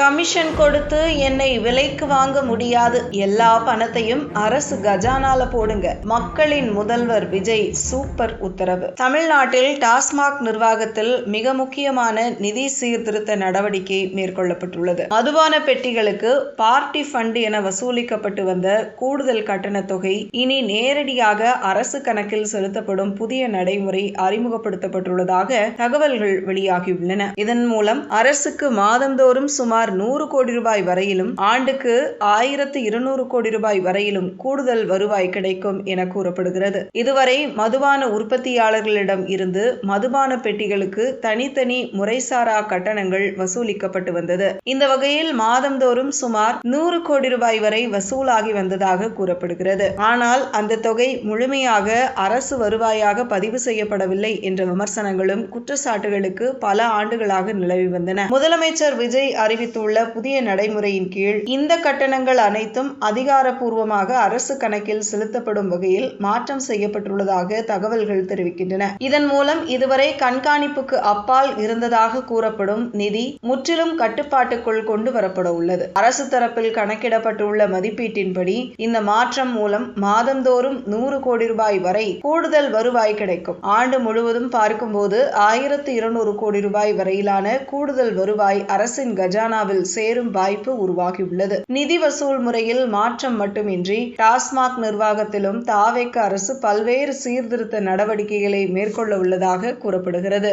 Commission கொடுத்து என்னை விலைக்கு வாங்க முடியாது. எல்லா பணத்தையும் அரசு கஜானால போடுங்க. மக்களின் முதல்வர் விஜய் சூப்பர் உத்தரவு. தமிழ்நாட்டில் டாஸ்மாக் நிர்வாகத்தில் மிக முக்கியமான நிதி சீர்திருத்த நடவடிக்கை மேற்கொள்ளப்பட்டுள்ளது. மதுபான பெட்டிகளுக்கு பார்ட்டி ஃபண்ட் என வசூலிக்கப்பட்டு வந்த கூடுதல் கட்டண தொகை இனி நேரடியாக அரசு கணக்கில் செலுத்தப்படும் புதிய நடைமுறை அறிமுகப்படுத்தப்பட்டுள்ளதாக தகவல்கள் வெளியாகியுள்ளன. இதன் மூலம் அரசுக்கு மாதந்தோறும் சுமார் 100 கோடி ரூபாய் வரையிலும் ஆண்டுக்கு 1200 கோடி ரூபாய் வரையிலும் கூடுதல் வருவாய் கிடைக்கும் என கூறப்படுகிறது. இதுவரை மதுபான உற்பத்தியாளர்களிடம் இருந்து மதுபான பெட்டிகளுக்கு தனித்தனி முறைசாரா கட்டணங்கள் வசூலிக்கப்பட்டு வந்தது. இந்த வகையில் மாதந்தோறும் சுமார் 100 கோடி ரூபாய் வரை வசூலாகி வந்ததாக கூறப்படுகிறது. ஆனால் அந்த தொகை முழுமையாக அரசு வருவாயாக பதிவு செய்யப்படவில்லை என்ற விமர்சனங்களும் குற்றச்சாட்டுகளுக்கு பல ஆண்டுகளாக நிலவி வந்தன. முதலமைச்சர் விஜய் அறிவித்துள்ள புதிய நடைமுறையின் கீழ் இந்த கட்டணங்கள் அனைத்தும் அதிகாரப்பூர்வமாக அரசு கணக்கில் செலுத்தப்படும் வகையில் மாற்றம் செய்யப்பட்டுள்ளதாக தகவல்கள் தெரிவிக்கின்றன. இதன் மூலம் இதுவரை கண்காணிப்புக்கு அப்பால் இருந்ததாக கூறப்படும் நிதி முற்றிலும் கட்டுப்பாட்டுக்குள் கொண்டு வரப்பட உள்ளது. அரசு தரப்பில் கணக்கிடப்பட்டுள்ள மதிப்பீட்டின்படி இந்த மாற்றம் மூலம் மாதந்தோறும் 100 கோடி ரூபாய் வரை கூடுதல் வருவாய் கிடைக்கும். ஆண்டு முழுவதும் பார்க்கும்போது 1200 கோடி ரூபாய் வரையிலான கூடுதல் வருவாய் அரசின் கஜானாவில் சேரும் வாய்ப்பு உருவாகியுள்ளது. நிதி வசூல் முறையில் மாற்றம் மட்டுமின்றி டாஸ்மாக் நிர்வாகத்திலும் தாவேக அரசு பல்வேறு சீர்திருத்த நடவடிக்கைகளை மேற்கொள்ள உள்ளதாக கூறப்படுகிறது.